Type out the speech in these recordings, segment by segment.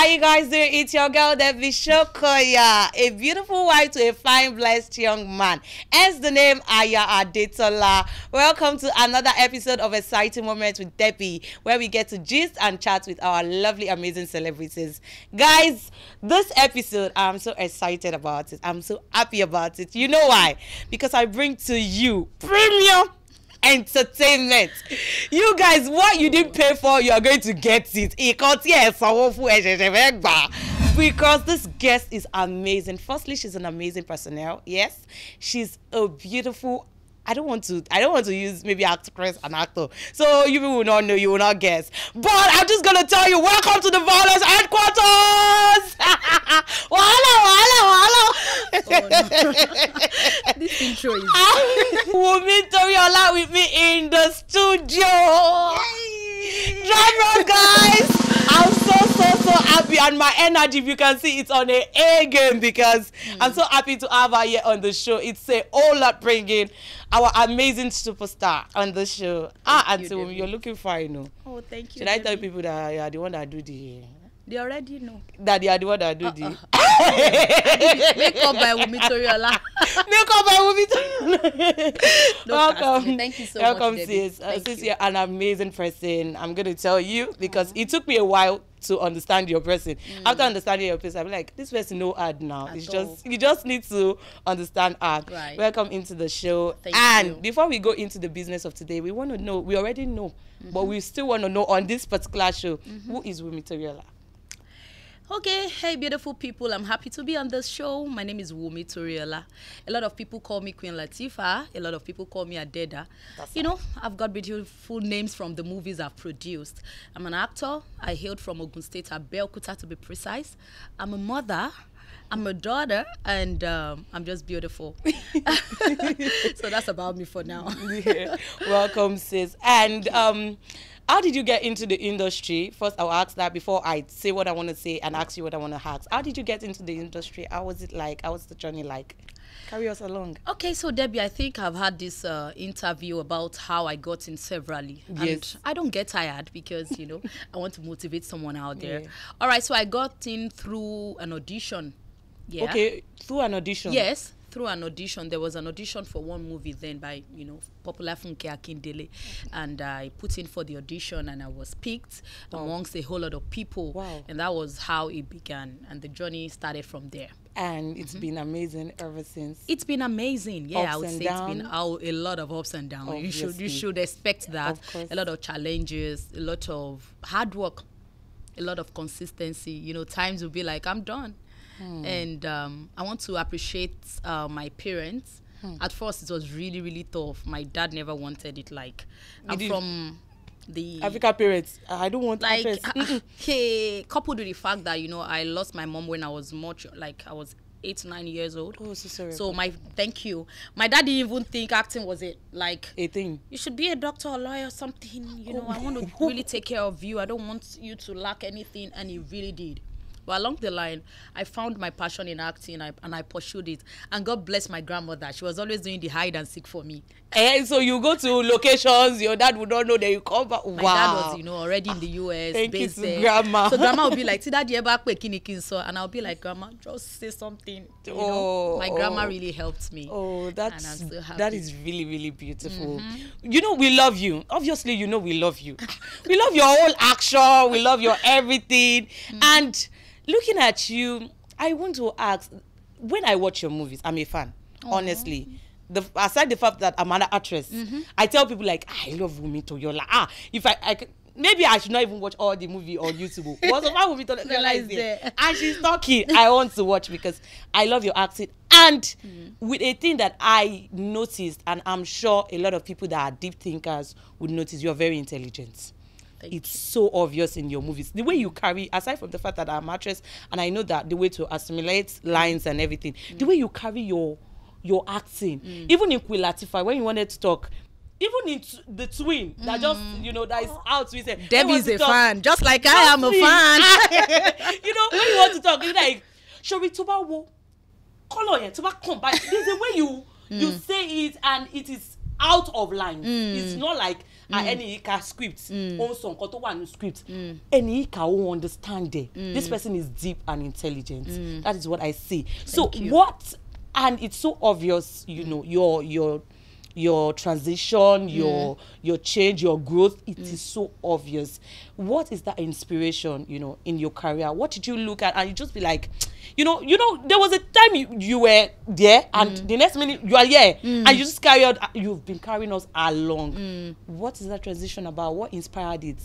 How you guys doing? It's your girl, Debbie Shokoya, a beautiful wife to a fine, blessed young man. Hence the name Aya Adetola. Welcome to another episode of Exciting Moments with Debbie, where we get to gist and chat with our lovely, amazing celebrities. Guys, this episode, I'm so excited about it. I'm so happy about it. You know why? Because I bring to you premium entertainment. You guys, what you didn't pay for, you are going to get it. Because this guest is amazing. Firstly, she's an amazing personnel. Yes, she's a beautiful. I don't want to use maybe actress and actor. So you will not know, you will not guess. But I'm just gonna tell you, welcome to the Violence Headquarters! Wala. This intro is Wunmi Toriola with me in the studio. Drum roll, guys! I'm so happy, and my energy, if you can see, it's on an A game because I'm so happy to have her here on the show. It's a whole lot bringing our amazing superstar on the show. Auntie Wunmi, you're looking fine, no? Oh, thank you. Should I tell people that you are the one that do the... They already know. That you are the one that do the... Makeup by Wunmi Toriola. Makeup by Wunmi Toriola. Welcome. Thank you so Welcome, much, sis. Thank Since you. you're an amazing person, I'm going to tell you because it took me a while to understand your person. After understanding your person, I'm like, this person no ad now. It's just you just need to understand ad. Right. Welcome into the show. Thank you. Before we go into the business of today, we want to know, we already know, but we still want to know on this particular show, who is Wunmi Toriola? Okay, hey beautiful people, I'm happy to be on this show. My name is Wunmi Toriola. A lot of people call me Queen Latifah. A lot of people call me Adeda. You know, I've got beautiful names from the movies I've produced. I'm an actor. I hailed from Ogun State, Abeokuta to be precise. I'm a mother. I'm a daughter, and I'm just beautiful. So that's about me for now. Yeah. Welcome, sis. And how did you get into the industry? First, I'll ask that before I say what I want to say and ask you what I want to ask. How did you get into the industry? How was it like? How was the journey like? Carry us along. Okay, so Debbie, I think I've had this interview about how I got in severally. Yes. And I don't get tired because, you know, I want to motivate someone out there. Yeah. All right, so I got in through an audition. Yeah. Okay, through an audition. Yes, through an audition. There was an audition for one movie then by, you know, popular Funke Akindele. And I put in for the audition and I was picked amongst a whole lot of people. Wow. And that was how it began. And the journey started from there. And it's been amazing ever since. It's been amazing. Yeah, Ups I would and say down. it's been a lot of ups and downs. Obviously. You should expect that. Of course. A lot of challenges, a lot of hard work, a lot of consistency. You know, times will be like, I'm done. And I want to appreciate my parents. At first, it was really, really tough. My dad never wanted it. Like, I'm from the African parents. I don't want like actress. hey, coupled with the fact that, you know, I lost my mom when I was much, like I was 8 9 years old. Oh, so sorry. So thank you. My dad didn't even think acting was it. Like, a thing. you should be a doctor or lawyer or something. You know, I want to really take care of you. I don't want you to lack anything. And he really did. But along the line, I found my passion in acting and I pursued it. And God bless my grandmother. She was always doing the hide and seek for me. And so you go to locations, your dad would not know that you come back. My dad was, you know, already in the US. Thank you based to there. grandma. So grandma would be like, "See that you ever and I'll be like, "Grandma, just say something." You know? My grandma really helped me. Oh, and I'm so happy. that is really, really beautiful. You know, we love you. Obviously, you know we love you. We love your whole action. We love your everything. And looking at you, I want to ask, when I watch your movies, I'm a fan, honestly. Aside the fact that I'm an actress, I tell people like, I love Wunmi Toriola. If I could, maybe I should not even watch all the movie on YouTube. What's about Wunmi Toriola is there? And she's talking. I want to watch because I love your acting. And with a thing that I noticed, and I'm sure a lot of people that are deep thinkers would notice, you're very intelligent. It's so obvious in your movies. The way you carry, aside from the fact that I'm an actress, and I know that the way to assimilate lines and everything, the way you carry your acting, even in Queen Latifah, when you wanted to talk, even in the twin that just, you know, that is out, we say, Debbie is a fan, just like I am a fan. You know, when you want to talk, it's like, Shori Tuba wo, color here, Tuba come back. There's a way you say it, and it is out of lines. It's not like any Ika script on some one script. Any Ika won't understand it. This person is deep and intelligent. That is what I see. So what, and it's so obvious, you know, your transition, your change, your growth, it is so obvious. What is that inspiration, you know, in your career? What did you look at and you just be like, you know, there was a time you were there and the next minute you are here and you just carry on, you've been carrying us along. What is that transition about? What inspired it?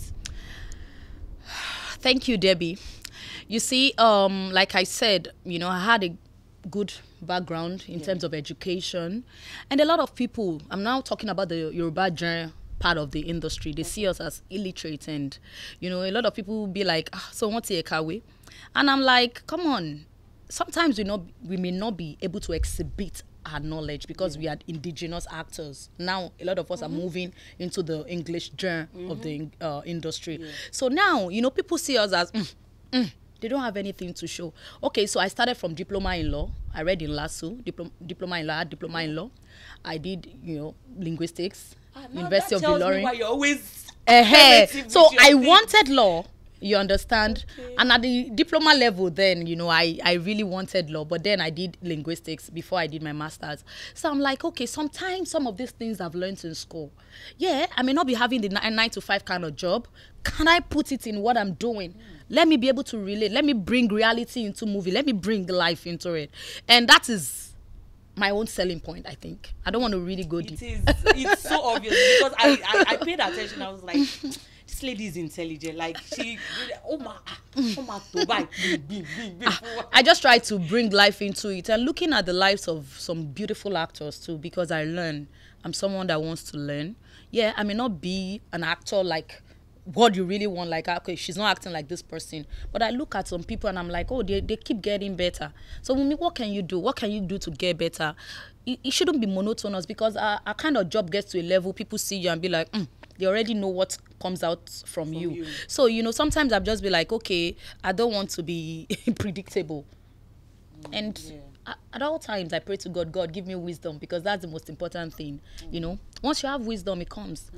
Thank you, Debbie. You see, like I said, you know, I had a good background in terms of education, and a lot of people, I'm now talking about the Yoruba genre part of the industry, they see us as illiterate, and you know, a lot of people will be like, so what's a kawe? And I'm like, come on, sometimes we may not be able to exhibit our knowledge because we are indigenous actors. Now a lot of us are moving into the English genre of the industry. So now, you know, people see us as they don't have anything to show. Okay, so I started from diploma in law. I read in LASU, diploma in law, diploma in law. I did, you know, linguistics, University of Ilorin. Why you're always so I wanted law, you understand? Okay. And at the diploma level then, you know, I really wanted law, but then I did linguistics before I did my master's. So I'm like, okay, sometimes some of these things I've learned in school. Yeah, I may not be having the 9 to 5 kind of job. Can I put it in what I'm doing? Let me be able to relate. Let me bring reality into movie. Let me bring life into it. And that is my own selling point, I think. I don't want to really go deep. It's so obvious because I paid attention. I was like, this lady is intelligent. Like, she, I just try to bring life into it and looking at the lives of some beautiful actors too, because I learn. I'm someone that wants to learn. Yeah, I may not be an actor like what you really want, like, okay, she's not acting like this person, but I look at some people and I'm like, oh, they keep getting better. So what can you do? What can you do to get better? It shouldn't be monotonous, because our kind of job gets to a level, people see you and be like, they already know what comes out from you. So, you know, sometimes I'll just be like, okay, I don't want to be predictable. And at all times, I pray to God, God, give me wisdom, because that's the most important thing. You know, once you have wisdom, it comes.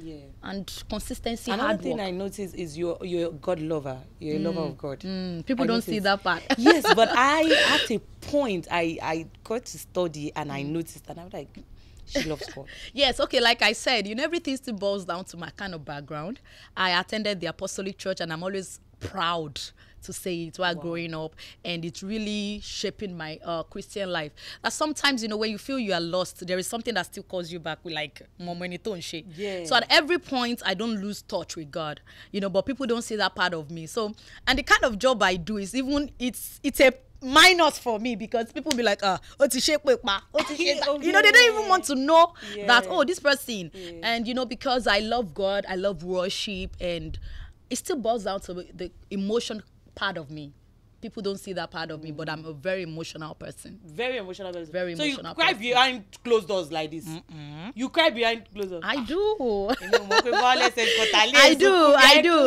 And consistency, Another hard work. thing I noticed is you're a God lover. You're a lover of God. People don't see that part. Yes, but at a point, I got to study and I noticed, and I was like, she loves God. Yes, okay, like I said, you know, everything still boils down to my kind of background. I attended the Apostolic Church, and I'm always proud to say it while growing up, and it's really shaping my Christian life. That sometimes, you know, when you feel you are lost, there is something that still calls you back with, like, so at every point I don't lose touch with God, you know, but people don't see that part of me. So, and the kind of job I do is even, it's a minus for me, because people be like, you know, they don't even want to know that, oh, this person. And, you know, because I love God, I love worship, and it still boils down to the emotion part of me. People don't see that part of me, but I'm a very emotional person. Very emotional person. Very so emotional. So you cry behind closed doors like this? You cry behind closed doors? I do.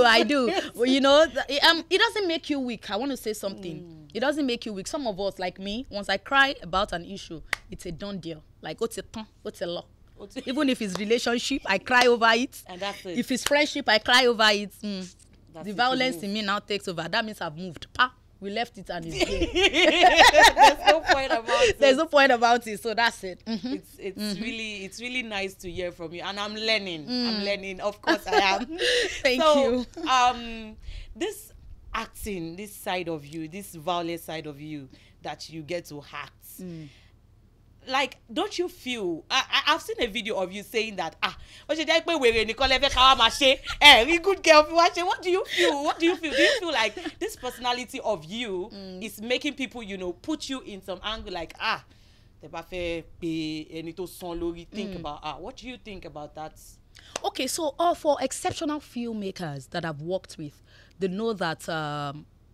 I do. Well, you know, it doesn't make you weak. I want to say something. It doesn't make you weak. Some of us, like me, once I cry about an issue, it's a done deal. Like, what's a law? Even if it's relationship, I cry over it. And that's it. If it's friendship, I cry over it. The violence in me now takes over. That means I've moved. We left it and it's there. There's no point about it. There's no point about it. So that's it. It's really nice to hear from you, and I'm learning. I'm learning. Of course, I am. Thank you. This acting, this side of you, this violent side of you that you get to act. Like, don't you feel? I've seen a video of you saying that good girl. What do you feel? Do you feel like this personality of you is making people, you know, put you in some angle, like think about what do you think about that? Okay, so for exceptional filmmakers that I've worked with, they know that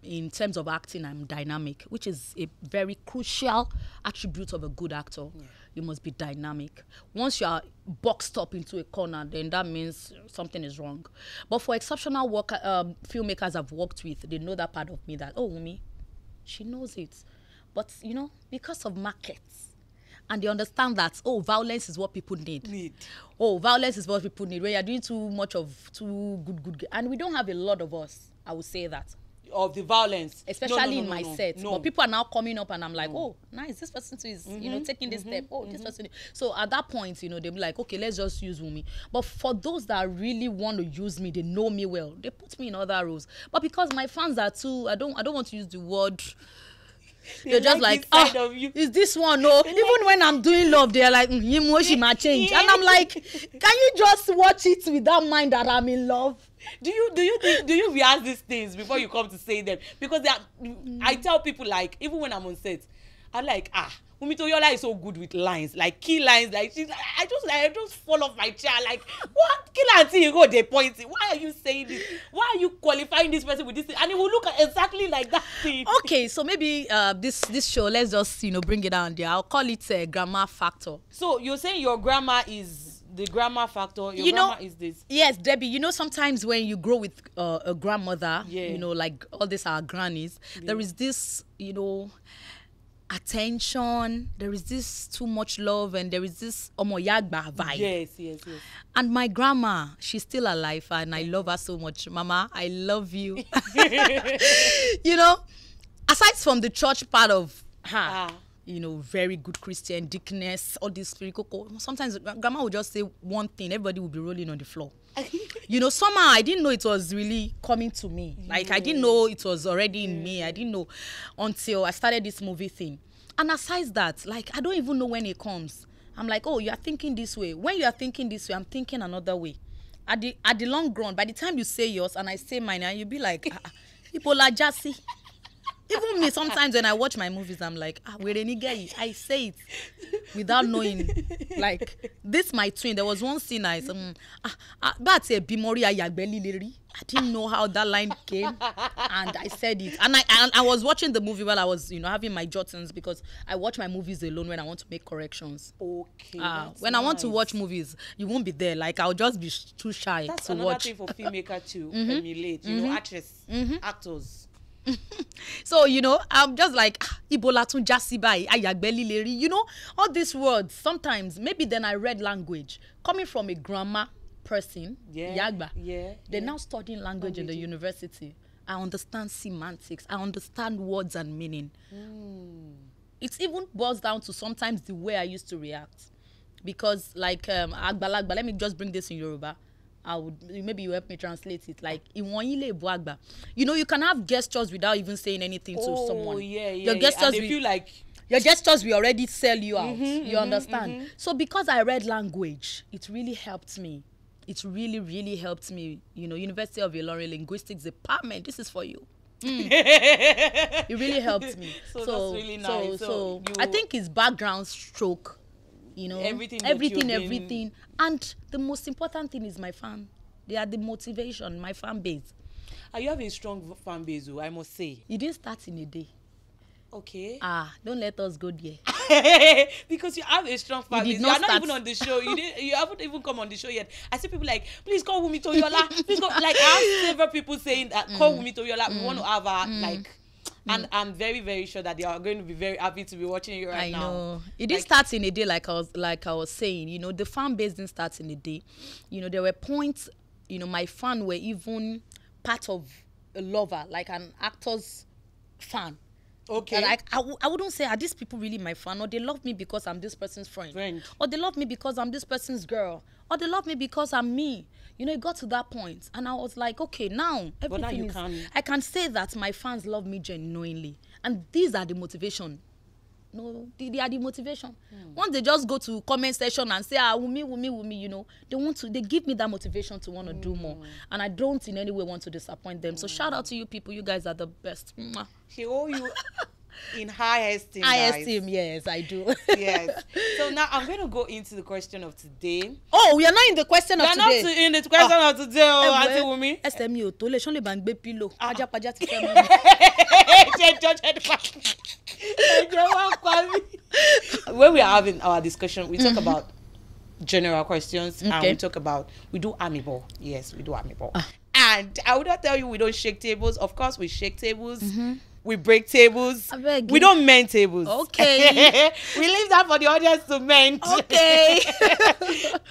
in terms of acting, I'm dynamic, which is a very crucial attribute of a good actor. You must be dynamic. Once you are boxed up into a corner, then that means something is wrong. But for exceptional filmmakers I've worked with, they know that part of me, that, oh, Wunmi, she knows it. But, you know, because of markets, and they understand that, oh, violence is what people need. Oh, violence is what people need. When you're doing too much of too good. And we don't have a lot of us, I would say that. Of the violence. Especially in my set. But people are now coming up and I'm like, oh, nice, this person too is, you know, taking this step. Oh, this person. So at that point, you know, they'll be like, okay, let's just use Wunmi. But for those that really want to use me, they know me well, they put me in other roles. But because my fans are too, I don't want to use the word. They're just like, oh, is this one? No. Even when I'm doing love, they're like, she might change. And I'm like, can you just watch it with that mind that I'm in love? Do you rehearse these things before you come to say them? Because I tell people, like, even when I'm on set, I'm like, Wunmi Toriola is so good with lines, like key lines. Like I just fall off my chair. Like, what? Kill until you go they point it. Why are you saying this? Why are you qualifying this person with this thing? And it will look exactly like that thing. Okay, so maybe this show, let's just bring it down there. I'll call it a grammar factor. So you're saying your grammar is the grammar factor. Your grammar is this. Yes, Debbie. You know, sometimes when you grow with a grandmother, you know, like all these are grannies, there is this, you know, attention, there is this too much love, and there is this omoyagba vibe. Yes. And my grandma, she's still alive, and I love her so much. Mama, I love you. You know, aside from the church part of her, you know, very good Christian, deaconess, all this spiritual. Sometimes grandma would just say one thing, everybody would be rolling on the floor. You know, somehow I didn't know it was really coming to me. Like, I didn't know it was already in me. I didn't know until I started this movie thing. And aside that, like, I don't even know when it comes. I'm like, oh, you are thinking this way. When you are thinking this way, I'm thinking another way. At the long run, by the time you say yours and I say mine, and you'll be like, Ipola Jasi. Even me, sometimes when I watch my movies, I'm like, we're any guy. I say it without knowing. Like, this my twin. There was one scene I said, that's a bimori ayagbeli leri. I didn't know how that line came, and I said it. And I was watching the movie while I was, you know, having my jottings, because I watch my movies alone when I want to make corrections. Okay. When I want to watch movies, you won't be there. Like, I'll just be too shy that's to watch. That's another thing for filmmaker to emulate. You know, actors. So, you know, I'm just like, Ibola tun jasi bai, ayagbeli leri. You know, all these words, sometimes, maybe then I read language. Coming from a grammar person, Yagba, they're now studying language in the university. I understand semantics. I understand words and meaning. It even boils down to sometimes the way I used to react. Because, like, Agbalagba, let me just bring this in Yoruba. Maybe you help me translate it. Like, you know, you can have gestures without even saying anything to someone. Your gestures, and they feel like your gestures will already sell you out. You understand? So because I read language, it really helped me. It really, really helped me. You know, University of Ilorin Linguistics Department. This is for you. It really helped me. So that's really nice. So I think it's background stroke. You know, everything. And the most important thing is my fan. They are the motivation, my fan base. You have a strong fan base, I must say. You didn't start in a day. Okay. Don't let us go there. Because you have a strong fan base. You are not even on the show. You haven't even come on the show yet. I see people like, please call Wunmi Toriola. Please go. Like, I have several people saying that call Wunmi Toriola. We want to have her, like. And I'm very, very sure that they are going to be very happy to be watching you right now. I know. It didn't start in a day, like I was saying. You know, the fan base didn't start in a day. You know, there were points, you know, my fan were even part of a lover, like an actor's fan. Okay. Like, I wouldn't say, are these people really my fan? Or they love me because I'm this person's friend. Or they love me because I'm this person's girl. Or they love me because I'm me. You know, it got to that point, and I was like, okay, now everything I can say that my fans love me genuinely, and these are the motivation. No, they are the motivation. Once they just go to comment section and say, Wunmi, you know, they give me that motivation to want to do more, and I don't in any way want to disappoint them. So shout out to you people. You guys are the best. She owe you in high esteem. Yes, I do. Yes. So now I'm going to go into the question of today. Oh, we are not in the question of today. We are not in the question of today, Auntie Wunmi. SMU, to le shonle bang be pillow. Paja ti fẹ́ mú. When we are having our discussion, we talk about general questions, and we do amibo. Yes, we do amibo. And I would not tell you we don't shake tables. Of course, we shake tables. We break tables. We don't mend tables. Okay. We leave that for the audience to mend. Okay.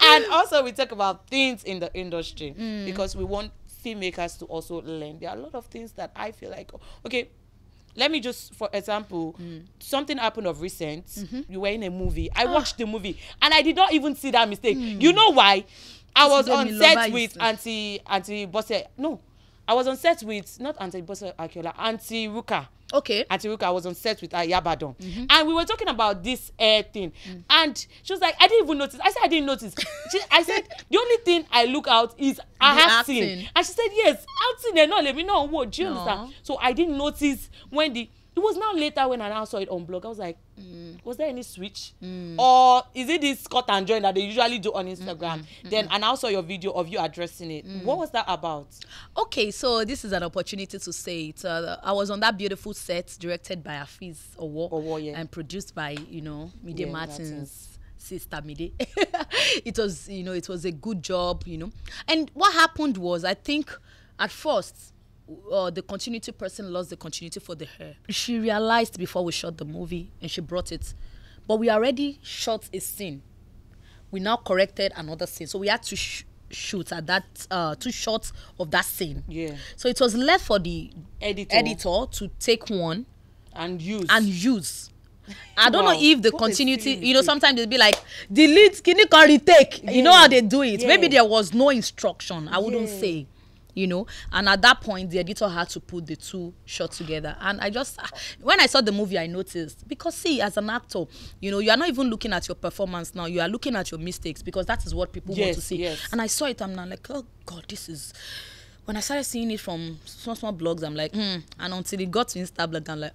And also we talk about things in the industry because we want filmmakers to also learn. There are a lot of things that I feel like, okay, let me just, for example, something happened of recent. You were in a movie. I watched the movie and I did not even see that mistake. You know why? I was on set with Auntie Bosse. No, I was on set with not Auntie Bosse Akiola, Auntie Ruka. Okay. Auntie Ruka, I was on set with Yabadon. And we were talking about this air thing. And she was like, I didn't even notice. I said, I didn't notice. I said, the only thing I look out is acting. And she said, yes, acting and not let me know what. Do you understand? So I didn't notice when it was now later when I now saw it on blog. I was like, was there any switch? Or is it this cut and join that they usually do on Instagram? Then I now saw your video of you addressing it. What was that about? Okay, so this is an opportunity to say it. I was on that beautiful set directed by Afiz Owo, and produced by, Mide Martin's sister Mide. It was a good job, And what happened was, I think at first, the continuity person lost the continuity for the hair. She realized before we shot the movie and she brought it. But we already shot a scene. We now corrected another scene. So we had to shoot at that 2 shots of that scene. Yeah. So it was left for the editor to take one and use. I don't know if the continuity, sometimes they'll be like, delete, can you retake? Yeah. You know how they do it. Yeah. Maybe there was no instruction. I wouldn't say. And at that point the editor had to put the 2 shots together, and I just, when I saw the movie, I noticed, because see, as an actor, you are not even looking at your performance now, you are looking at your mistakes, because that is what people want to see. And I saw it, I'm now like, oh God, this is, when I started seeing it from small blogs, I'm like, and until it got to Insta blog, I'm like,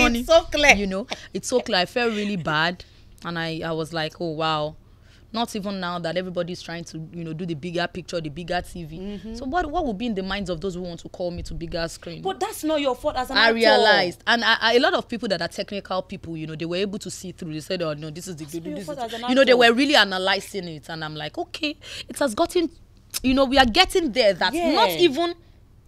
it's so clear. It's so clear. I felt really bad, and I was like, oh wow. Not even now that everybody's trying to, do the bigger picture, the bigger TV. So what would be in the minds of those who want to call me to bigger screen? But that's not your fault as an actor. I realized. And a lot of people that are technical people, they were able to see through. They said, oh, no, this is the good. They were really analyzing it. And I'm like, okay, it has gotten, we are getting there. That's not even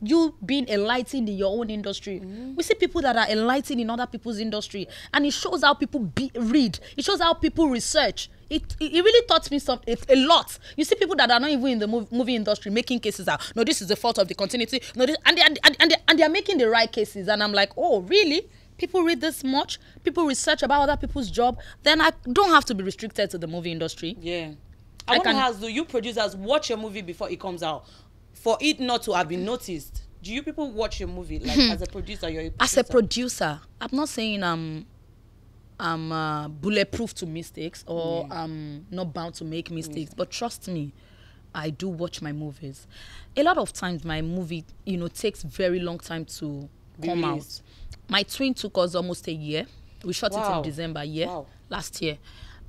you being enlightened in your own industry. We see people that are enlightened in other people's industry. And it shows how people read. It shows how people research. It really taught me a lot. You see people that are not even in the movie industry making cases out. No, this is the fault of the continuity. No, and they are making the right cases. And I'm like, oh, really? People read this much? People research about other people's job? Then I don't have to be restricted to the movie industry. Yeah. I want to ask, do you producers watch your movie before it comes out for it not to have been noticed? Do you people watch your movie like as a producer? You're a producer? As a producer, I'm not saying I'm bulletproof to mistakes, or I'm not bound to make mistakes. But trust me, I do watch my movies. A lot of times my movie, takes very long time to come out. My twin took us almost a year. We shot it in December last year.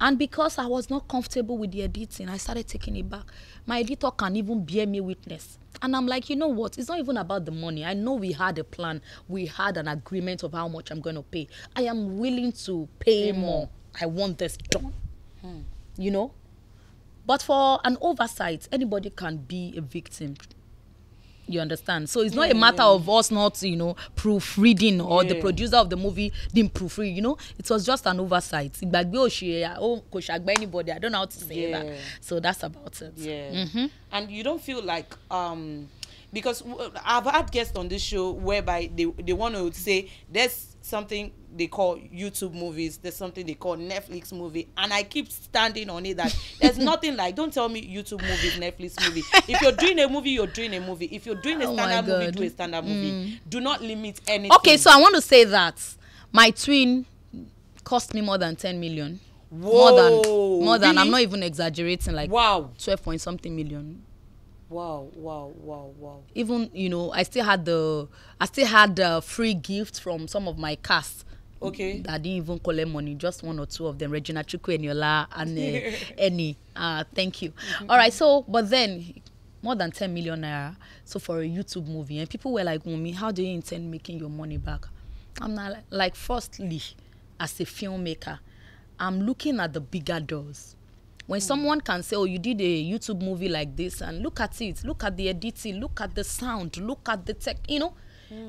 And because I was not comfortable with the editing, I started taking it back. My editor can even bear me witness. And I'm like, you know what? It's not even about the money. I know we had a plan. We had an agreement of how much I'm going to pay. I am willing to pay more. I want this done. But for an oversight, anybody can be a victim. You understand? So it's not a matter of us not, proofreading, or the producer of the movie didn't proofread, It was just an oversight. Anybody, I don't know how to say that. So that's about it. Yeah. And you don't feel like, because I've had guests on this show whereby they want to say there's something they call YouTube movies, there's something they call Netflix movie, and I keep standing on it that there's nothing like, don't tell me YouTube movies, Netflix movie. If you're doing a movie, you're doing a movie. If you're doing a standard movie, do a standard movie. Do not limit anything. Okay, so I want to say that my twin cost me more than 10 million. Whoa. More than, really? I'm not even exaggerating, like 12 point something million. Wow. Even, I still had the free gift from some of my cast. Okay. That didn't even collect money, just 1 or 2 of them, Regina Chukwu Eniola and Eni. Thank you. All right, so, but then, more than 10 million naira. So for a YouTube movie, and people were like, Wunmi, how do you intend making your money back? I'm not like, firstly, as a filmmaker, I'm looking at the bigger doors. When someone can say, oh, you did a YouTube movie like this, and look at it, look at the editing, look at the sound, look at the tech, you know,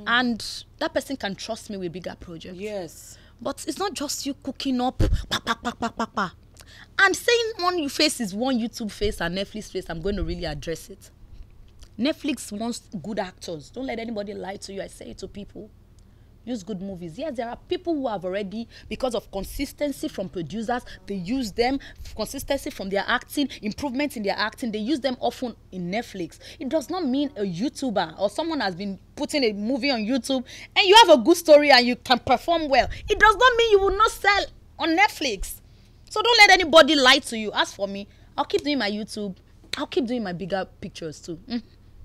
and that person can trust me with bigger projects. Yes. But it's not just you cooking up, pa, pa, pa, pa, pa, pa. And saying one face is one YouTube face and Netflix face, I'm going to really address it. Netflix wants good actors. Don't let anybody lie to you. I say it to people. Use good movies. Yes, there are people who have already, because of consistency from producers, they use them, consistency from their acting, improvement in their acting, they use them often in Netflix. It does not mean a YouTuber or someone has been putting a movie on YouTube and you have a good story and you can perform well. It does not mean you will not sell on Netflix. So don't let anybody lie to you. As for me, I'll keep doing my YouTube. I'll keep doing my bigger pictures too.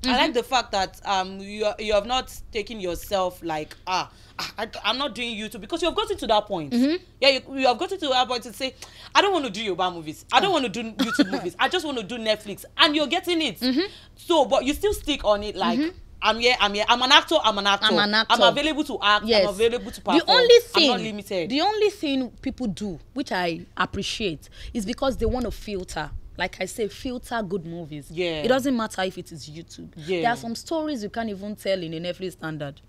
I like the fact that you have not taken yourself like I'm not doing YouTube, because you have gotten to that point. Yeah, you have gotten to that point to say, I don't want to do Yoruba movies. I don't want to do YouTube movies. I just want to do Netflix, and you're getting it. So, but you still stick on it like. I'm here. I'm an actor. I'm available to act. Yes. I'm available to perform. I'm not limited. The only thing people do, which I appreciate, is because they want to filter. Like I say, filter good movies. Yeah. It doesn't matter if it is YouTube. Yeah. There are some stories you can't even tell in a Netflix standard.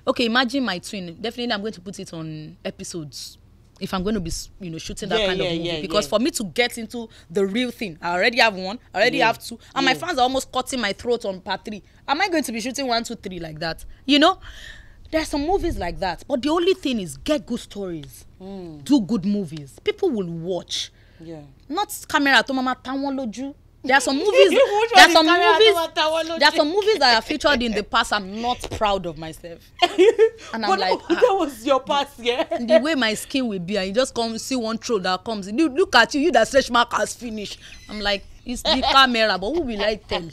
Okay, imagine my twin. Definitely, I'm going to put it on episodes if I'm going to be, shooting that kind of movie. Because for me to get into the real thing, I already have one, I already have two, and my fans are almost cutting my throat on part 3. Am I going to be shooting 1, 2, 3 like that? You know, there are some movies like that. But the only thing is, get good stories, do good movies. People will watch. Yeah. Not camera to mama tawon. There are some movies. There are some movies that are featured in the past. I'm not proud of myself. And I'm like, that was your past, yeah. The way my skin will be, and you just come see one troll that comes. Look at you that stretch mark has finished. I'm like, it's the camera, but who will I tell?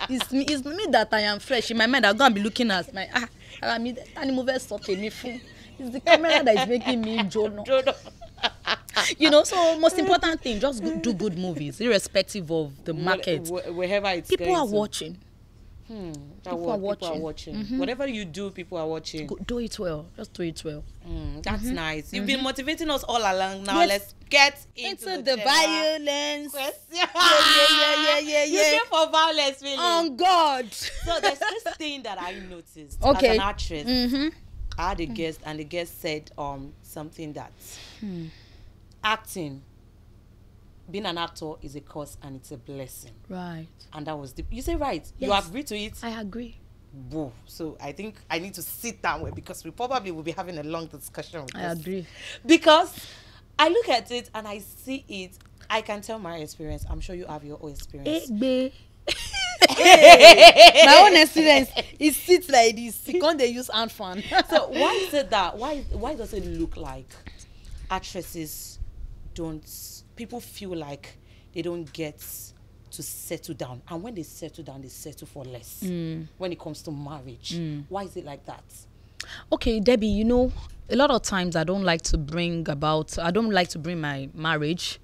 It's me that I am fresh. In my mind, I'm gonna be looking at my it's the camera that is making me Jono. So most important thing, just do good movies, irrespective of the market. Wherever it's people are watching. People are watching. Whatever you do, people are watching. Do it well. Just do it well. That's nice. You've been motivating us all along. Now let's get into the violence. Yeah. You came for violence, really. On God. So there's this thing that I noticed as an actress. I had a guest, and the guest said something that acting, being an actor is a curse and it's a blessing. Right. And that was you say right. Yes. You agree to it? I agree. Whoa. So I think I need to sit down because we probably will be having a long discussion with this. I agree. Because I look at it and I see it. I can tell my experience. I'm sure you have your own experience. My own experience, it sits like this. You can't use hand fan. So why is it that why does it look like actresses people feel like they don't get to settle down, and when they settle down they settle for less when it comes to marriage? Why is it like that? Okay, Debbie, a lot of times I don't like to bring my marriage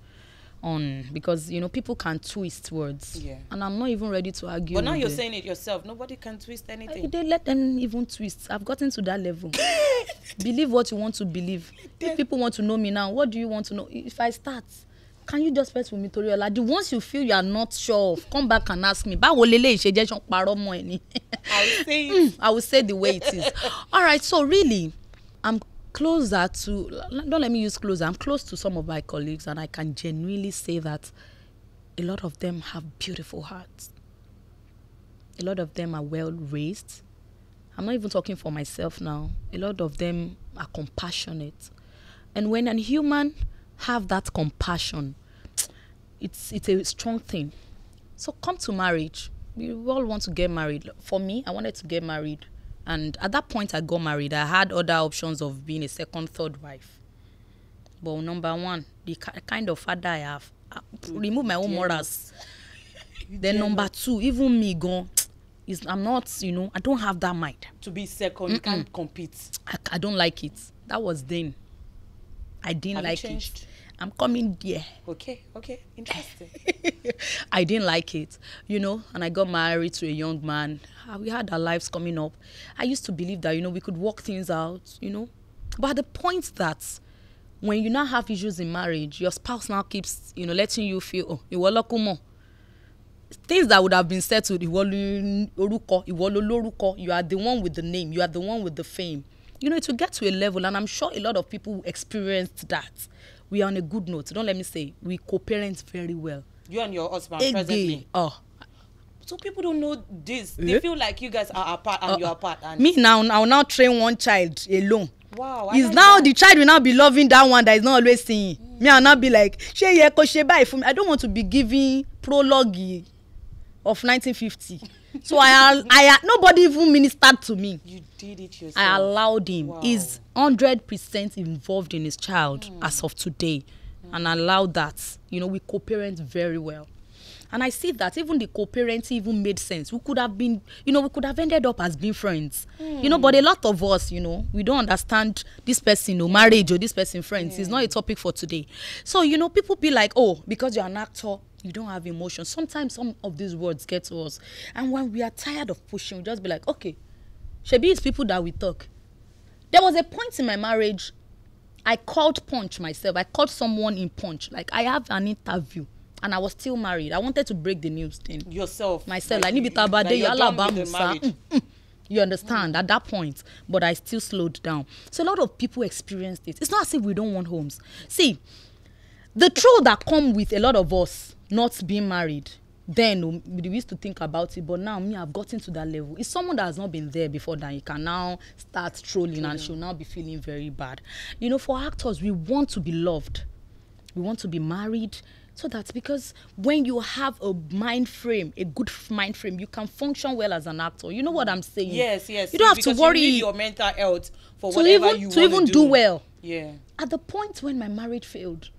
on, because people can twist words, and I'm not even ready to argue. But now you're saying it yourself, nobody can twist anything. They let them even twist. I've gotten to that level. Believe what you want to believe. If people want to know me now, what do you want to know? If I start, can you just press Wunmi Toriola? The ones you feel you are not sure of, come back and ask me. I will say it. I will say the way it is. All right, so really, I'm closer to, don't let me use closer, I'm close to some of my colleagues, and I can genuinely say that a lot of them have beautiful hearts. A lot of them are well raised. I'm not even talking for myself now. A lot of them are compassionate. And when a human have that compassion, it's a strong thing. So come to marriage. We all want to get married. For me, I wanted to get married. And at that point I got married. I had other options of being a second, third wife. But number one, the kind of father I have, remove my own morals. Then number two, even me gone, I'm not, I don't have that mind. To be second, you can't compete. I don't like it. That was then. I didn't like it. I'm coming there. Okay, interesting. I didn't like it, and I got married to a young man. We had our lives coming up. I used to believe that, we could work things out, But at the point that when you now have issues in marriage, your spouse now keeps, letting you feel, oh, ìwọ lọ́kùnmọ̀. Things that would have been settled, ìwọ lórúkọ, you are the one with the name, you are the one with the fame. It will get to a level, and I'm sure a lot of people experienced that. We are on a good note. Don't let me say, we co-parent very well. You and your husband presently. So people don't know this. They feel like you guys are apart and you're apart. And me now, I will now train one child alone. Wow. Is now the child will now be loving that one that is not always singing. Me, I'll not be like, I don't want to be giving prologue of 1950. So I nobody even ministered to me. You did it yourself. I allowed him. Wow. He's 100% involved in his child as of today, and allowed that. We co-parent very well. And I see that even the co-parenting even made sense. We could have been, we could have ended up as being friends. But a lot of us, we don't understand this person, marriage or this person friends. It's not a topic for today. So, people be like, oh, because you're an actor, you don't have emotion. Sometimes some of these words get to us. And when we are tired of pushing, we just be like, okay, Shebi, it's people that we talk. There was a point in my marriage, I called Punch myself. I called someone in Punch. Like, I have an interview. And I was still married. I wanted to break the news then. Yourself. Myself. Like, you understand? At that point. But I still slowed down. So a lot of people experienced it. It's not as if we don't want homes. See, the truth that come with a lot of us not being married, then we used to think about it. But now, I've gotten to that level. It's someone that has not been there before that you can now start trolling and she'll now be feeling very bad. For actors, we want to be loved. We want to be married. So that's because when you have a mind frame, a good mind frame, you can function well as an actor. You know what I'm saying? Yes. You don't have to worry. You need your mental health for whatever you want to even do well. Yeah. At the point when my marriage failed,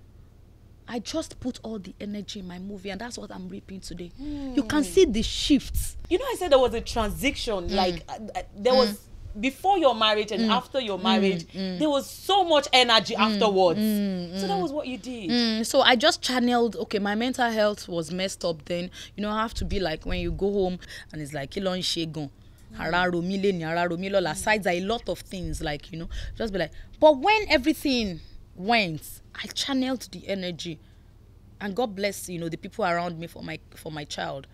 I just put all the energy in my movie, and that's what I'm reaping today. You can see the shifts. I said there was a transition. Like there was before your marriage and after your marriage, there was so much energy afterwards. So that was what you did. So I just channeled, okay, my mental health was messed up then. I have to be like when you go home and it's like, Kilon Shegon. Sides are a lot of things, like, just be like, but when everything went, I channeled the energy. And God bless, the people around me for my child.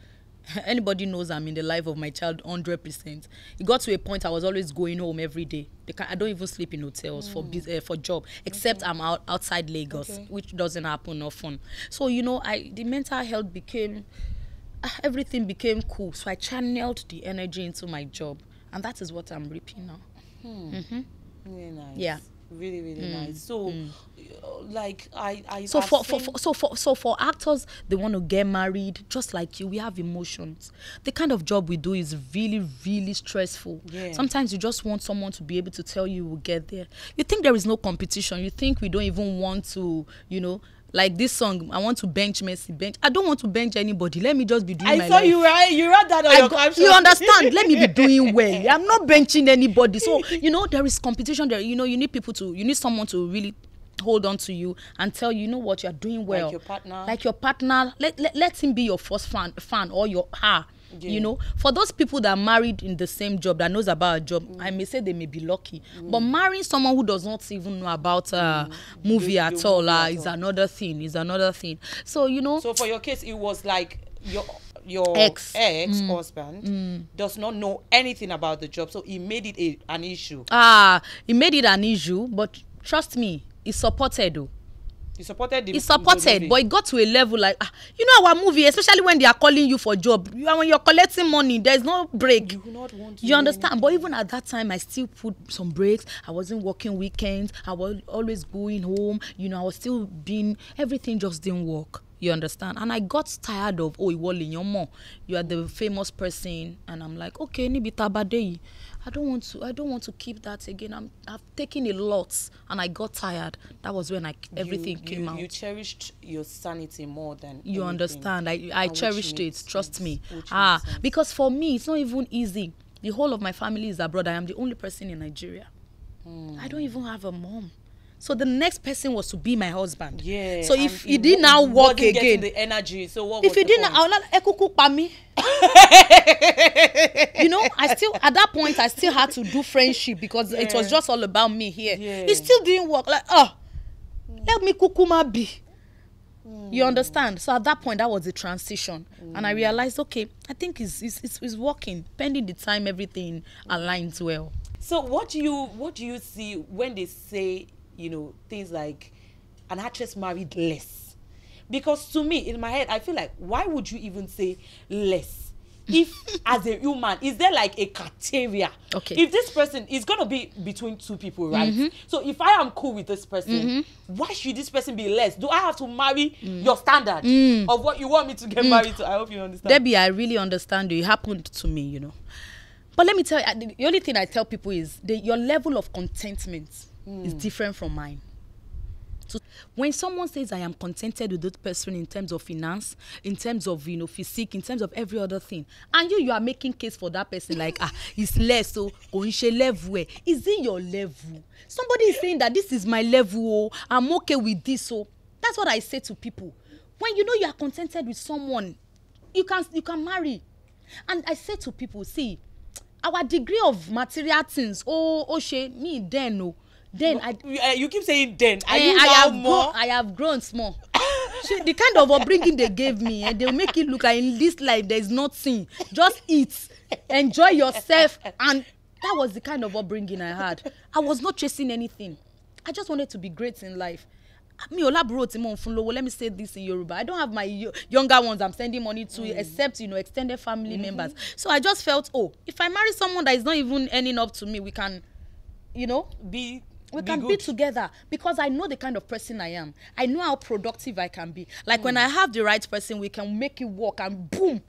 Anybody knows I'm in the life of my child 100%. It got to a point I was always going home every day. I don't even sleep in hotels for job, except I'm outside Lagos, which doesn't happen often. So, the mental health became, everything became cool. So I channeled the energy into my job. And that is what I'm reaping now. Really nice. Yeah. Really, really nice. So, like for actors, they want to get married, just like you. We have emotions. The kind of job we do is really, really stressful. Yeah. Sometimes you just want someone to be able to tell you we'll get there. You think there is no competition. You think we don't even want to, like this song, I want to bench Messi, bench. I don't want to bench anybody. Let me just be doing my life. I saw you write that on your caption. You understand? Let me be doing well. I'm not benching anybody. So, there is competition there. You need someone to really hold on to you and tell you, what, you're doing well. Like your partner. Let him be your first fan or your her. Yeah. For those people that are married in the same job, that knows about a job, I may say they may be lucky. But marrying someone who does not even know about movie at all is another thing. So, So for your case, it was like your ex-husband does not know anything about the job, so he made it an issue. He made it an issue, but trust me, he supported though. He supported, but it got to a level like, our movie, especially when they are calling you for job, when you're collecting money, there's no break. You do not want to. You understand? But even at that time, I still put some breaks. I wasn't working weekends. I was always going home. I was still everything just didn't work. You understand? And I got tired of, you are the famous person. And I'm like, okay, nibitabadei. I don't want to keep that again. I've taken a lot and I got tired. That was when everything came out. You cherished your sanity more than you anything. Understand. I cherished it. Trust me. Because for me, it's not even easy. The whole of my family is abroad. I am the only person in Nigeria. I don't even have a mom. So the next person was to be my husband. Yeah. So if he did now work again, the energy. So what? If he didn't, I'll not me. I still at that point I still had to do friendship because it was just all about me here. Yeah. It still didn't work. Like Let me kukuma be. You understand? So at that point, that was the transition. And I realized, okay, I think it's working. Pending the time, everything aligns well. So what do you see when they say, things like an actress married less? Because to me, in my head, I feel like, why would you even say less? If as a human, is there like a criteria? Okay. If this person is going to be between two people, right? So if I am cool with this person, why should this person be less? Do I have to marry your standard of what you want me to get married to? I hope you understand. Debbie, I really understand you. It happened to me, But let me tell you, the only thing I tell people is your level of contentment is different from mine. So when someone says I am contented with that person in terms of finance, in terms of physique, in terms of every other thing, and you are making case for that person like it's less, so level. Is it your level? Somebody is saying that this is my level, I'm okay with this, so that's what I say to people. When you are contented with someone, you can marry. And I say to people, see, our degree of material things, then you keep saying then. I have grown small. The kind of upbringing they gave me, and they'll make it look like in this life there is nothing. Just eat, enjoy yourself, and that was the kind of upbringing I had. I was not chasing anything. I just wanted to be great in life. Let me say this in Yoruba. I don't have my younger ones I'm sending money to, except extended family members. So I just felt, if I marry someone that is not even earning up to me, we can, we can be together, because I know the kind of person I am. I know how productive I can be. Like when I have the right person, we can make it work, and boom,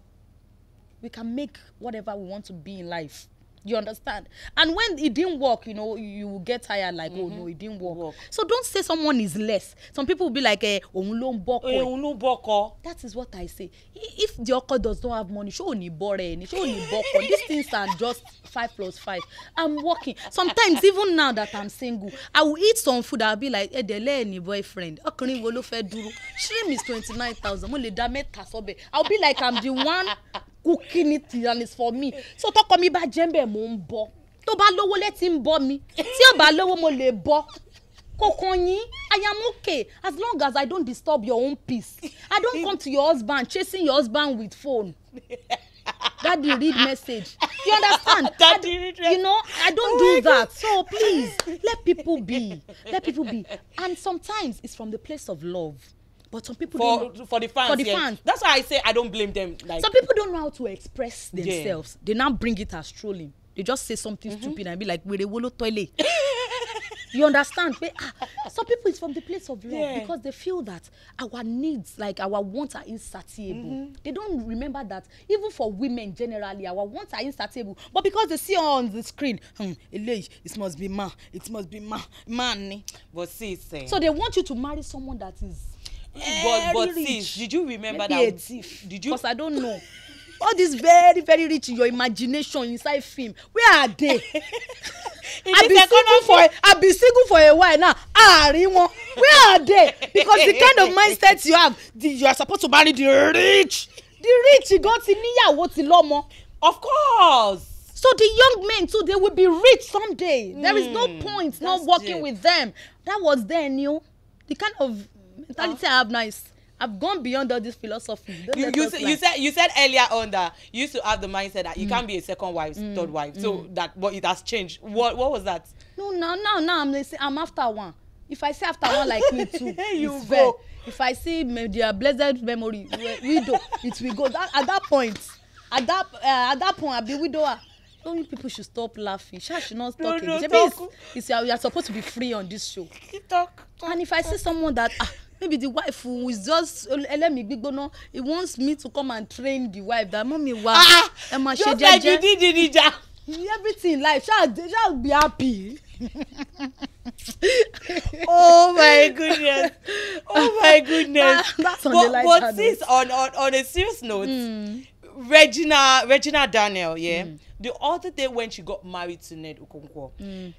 we can make whatever we want to be in life. You understand? And when it didn't work, you will get tired like, oh no, it didn't work. So don't say someone is less. Some people will be like, that is what I say. If the oko does not have money, show only bore, show only boko. These things are just 5 + 5. I'm working. Sometimes even now that I'm single, I will eat some food. I'll be like, any boyfriend. Shrimp is 29,000. I'll be like, I'm the one cooking it, and it's for me. So talk on me about jembe mo nbo. To ba lowo let him bo mi. Ti o ba lowo mo le bo. Kokonyi, I am okay as long as I don't disturb your own peace. I don't come to your husband chasing your husband with phone. Daddy read message. You understand? Daddy read message. I don't do that. So please let people be. Let people be. And sometimes it's from the place of love. But some people for the fans. Fans. That's why I say I don't blame them. Like, some people don't know how to express themselves. They now bring it as trolling. They just say something stupid and be like, "We're a toilet." You understand? Some people it's from the place of love because they feel that our needs, like our wants, are insatiable. They don't remember that even for women generally, our wants are insatiable. But because they see on the screen, it must be man. It must be man. But see, so they want you to marry someone that is. But sis, did you remember maybe that? Did you? Because I don't know. All this very, very rich in your imagination inside film. Where are they? I've been single for a while now. Where are they? Because the kind of mindset you have, you are supposed to marry the rich. The rich, you got to Of course. So the young men too, they will be rich someday. There is no point not working with them. That was then, the kind of mentality I have now is I've gone beyond all this philosophy. You said earlier on that you used to have the mindset that you can't be a second wife, third wife. So but it has changed. What was that? No, now I'm after one. If I say after one like me too, you it's go. fair. If I see their blessed memory, widow, it will go. At that point, I'll be widower. Only people should stop laughing. She should not talk. You are supposed to be free on this show. Talk. And if I see someone that maybe the wife who is just he wants me to come and train the wife that mommy just like you did in Ija. Everything in life shall be happy. Oh my goodness. That's on the light but sis, on a serious note, Regina Daniel, the other day when she got married to Ned Okonkwo,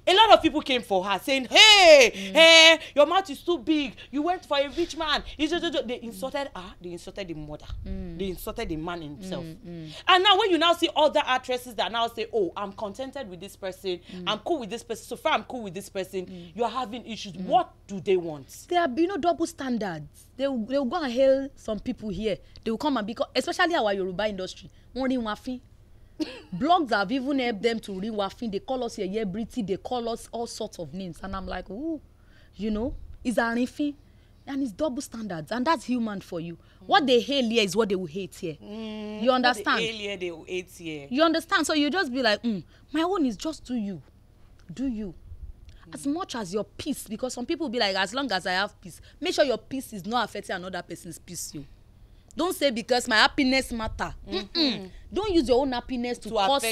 a lot of people came for her saying, hey, your mouth is too big. You went for a rich man. They insulted her. They insulted the mother. They insulted the man himself. And now when you now see other actresses that now say, oh, I'm contented with this person. I'm cool with this person. So far I'm cool with this person. You're having issues. What do they want? There are, double standards. They'll go and hail some people here. They will come and because, especially our Yoruba industry, blogs have even helped them to read Wafin. They call us Yebriti. They call us all sorts of names. And I'm like, ooh, it's an infing. And it's double standards. And that's human for you. What they hail here is what they will hate here. You understand? What they hail here, they will hate here. You understand? So you just be like, my own is just do you. Do you. As much as your peace, because some people will be like, as long as I have peace, make sure your peace is not affecting another person's peace. Don't say because my happiness matter. Don't use your own happiness to cause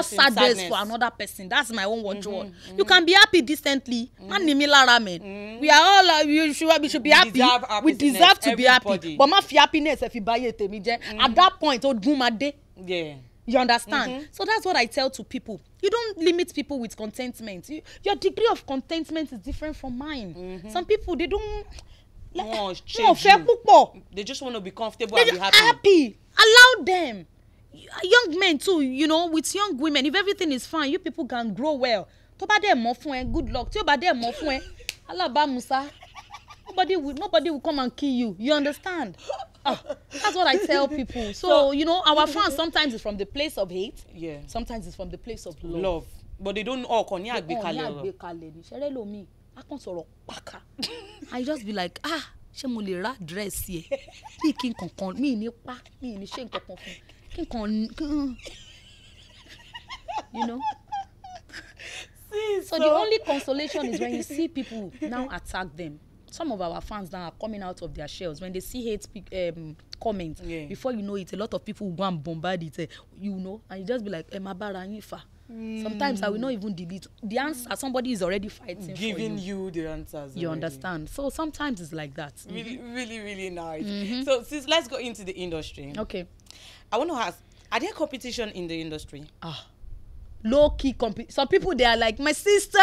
sadness for another person. That's my own word. You can be happy decently. We are all we should be happy. We deserve to be happy. But my happiness if you buy it at that point, yeah. You understand? So that's what I tell to people. You don't limit people with contentment. Your degree of contentment is different from mine. Some people, they don't... They just want to be comfortable and be happy. Allow them. Young men too, with young women, if everything is fine, you people can grow well. Good luck. Nobody will come and kill you. You understand? That's what I tell people. So, our fans sometimes is from the place of hate. Yeah. Sometimes it's from the place of love. But they don't all I just be like, ṣé mo lè ra dress here? So the only consolation is when you see people now attack them. Some of our fans now are coming out of their shells when they see hate comments. Yeah. Before you know it, a lot of people will go and bombard it, and you just be like, sometimes I will not even delete the answer. Somebody is already fighting giving for you the answers. You understand? So sometimes it's like that. Really, really, really nice. So let's go into the industry. Okay. I want to ask, are there competition in the industry? Low key competition. Some people, they are like, my sister.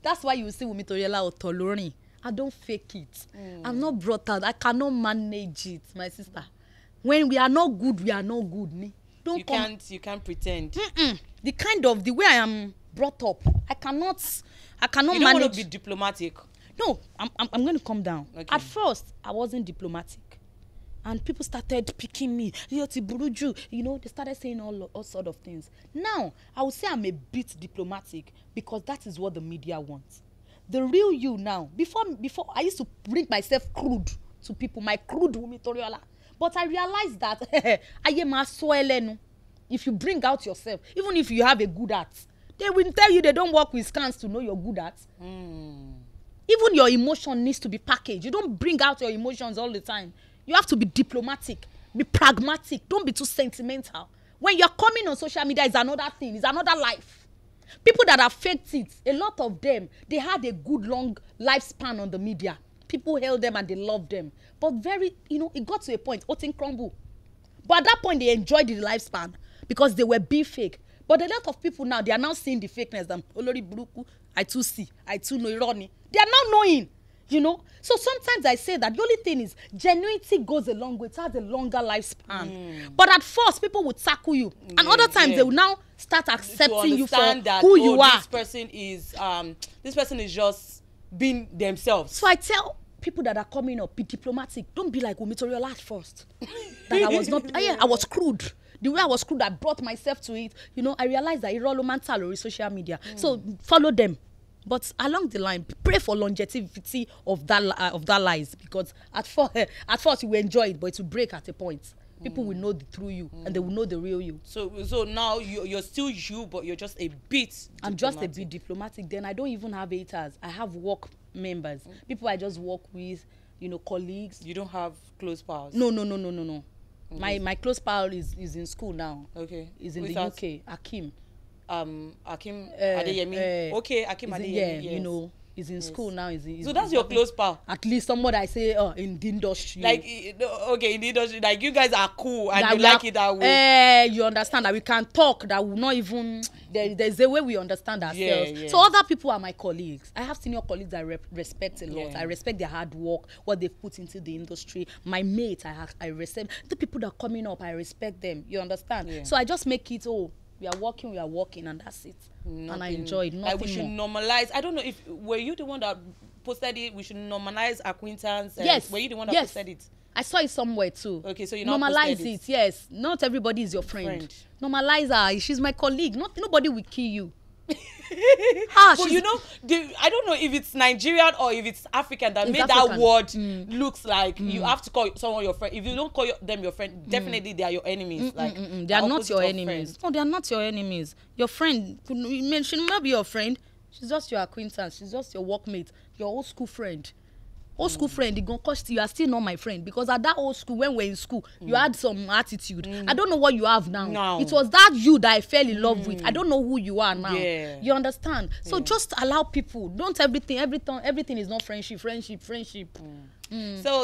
That's why you see Wunmi Toriola or Tolori. I don't fake it. I'm not brought out. I cannot manage it, my sister. When we are not good, we are not good. You can't pretend. The way I am brought up, I cannot you don't manage. Want to be diplomatic? No, I'm going to calm down. Okay. At first, I wasn't diplomatic. And people started picking me. They started saying all sort of things. Now, I would say I'm a bit diplomatic because that is what the media wants. The real you now. Before I used to bring myself crude to people, my crude Wunmi Toriola. But I realized that if you bring out yourself, even if you have a good art, they will tell you they don't work with scans to know you're good at. Even your emotion needs to be packaged. You don't bring out your emotions all the time. You have to be diplomatic, be pragmatic. Don't be too sentimental. When you're coming on social media, it's another thing. It's another life. People that have faked it, a lot of them, they had a good long lifespan on the media. People held them and they loved them. But it got to a point, otin crumble. But at that point, they enjoyed the lifespan because they were being fake. But a lot of people now, they are now seeing the fakeness. Olori Buruku, I too see, I too know Ironi. They are now knowing, So sometimes I say that the only thing is genuity goes a long way. It has a longer lifespan. But at first, people would tackle you. And other times, they will now start accepting you for who you are. This person is just being themselves. So I tell people that are coming up, be diplomatic. Don't be like Wunmi Toriola at first. That I was not, I was crude. The way I was crude, I brought myself to it. I realized that it's mental or social media. So follow them. But along the line, pray for longevity of that lies, because at first you will enjoy it, but it will break at a point. People will know the true you, and they will know the real you. So now you're still you, but you're just a bit. I'm just a bit diplomatic. Then I don't even have haters. I have work members, people I just work with, colleagues. You don't have close pals? No. Okay. My close pal is in school now. Okay. He's in the UK. Akim. Akim Adeyemi. Okay, Akim Adeyemi. Yeah, yes. He's in school now. So that's your close pal. At least somebody I say in the industry. Like, okay, in the industry, like you guys are cool and you like it that way. You understand that we can talk, that will not even, there's a way we understand ourselves. Yeah. So other people are my colleagues. I have senior colleagues I respect a lot. I respect their hard work, what they've put into the industry. My mates, I respect. The people that are coming up, I respect them. You understand? Yeah. So I just make it, we are working, and that's it. Nothing, and I enjoy it. Nothing we should normalize. I don't know if were you the one that posted it. We should normalize acquaintance. Yes. Were you the one that posted it? I saw it somewhere too. Okay, so you normalize it. Yes. Not everybody is your friend. Normalize her. She's my colleague. Nobody will kill you. But you know, I don't know if it's Nigerian or if it's African that made that word looks like you have to call someone your friend. If you don't call them your friend, definitely they are your enemies. They are not your enemies. No, they are not your enemies. Your friend, she may not be your friend. She's just your acquaintance. She's just your workmate, your old school friend. Old school friend, it gonna cost you are still not my friend, because at that old school, when we're in school, you had some attitude. I don't know what you have now. No. It was that you that I fell in love with. I don't know who you are now. Yeah. You understand? So just allow people. Don't everything is not friendship. So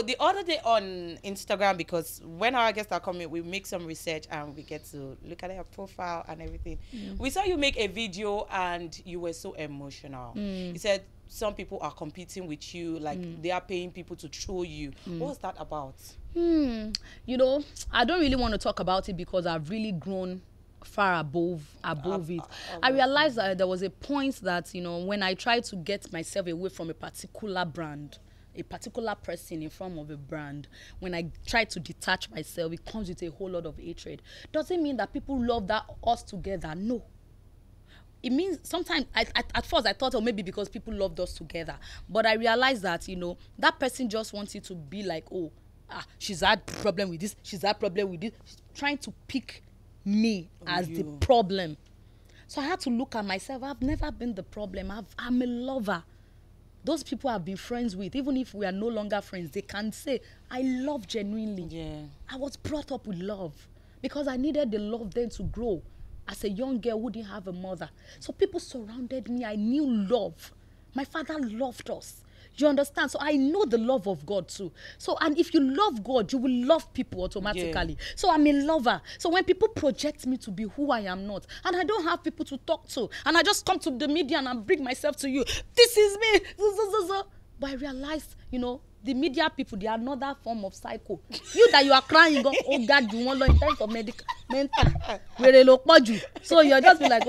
the other day on Instagram, because when our guests are coming, we make some research and we get to look at your profile and everything. We saw you make a video and you were so emotional. You said some people are competing with you, like they are paying people to troll you. What's that about? You know, I don't really want to talk about it because I've really grown far above it. I realized that there was a point that, you know, when I tried to get myself away from a particular brand, a particular person in front of a brand, when I try to detach myself, it comes with a whole lot of hatred. Doesn't mean that people love that us together. No. It means sometimes, at first I thought, maybe because people loved us together. But I realized that, you know, that person just wants you to be like, she's had problem with this, she's had problem with this. She's trying to pick me as the problem. So I had to look at myself. I've never been the problem. I'm a lover. Those people I've been friends with, even if we are no longer friends, they can say, I love genuinely. Yeah. I was brought up with love because I needed the love then to grow. As a young girl who didn't have a mother. So people surrounded me. I knew love. My father loved us. You understand? So I know the love of God too. So, and if you love God, you will love people automatically. Yeah. So I'm a lover. So when people project me to be who I am not, and I don't have people to talk to, and I just come to the media and I bring myself to you, this is me. But I realized, you know, the media people, they are another form of psycho. You that you are crying, you go, oh God, you want to in terms of mental. So you're just be like,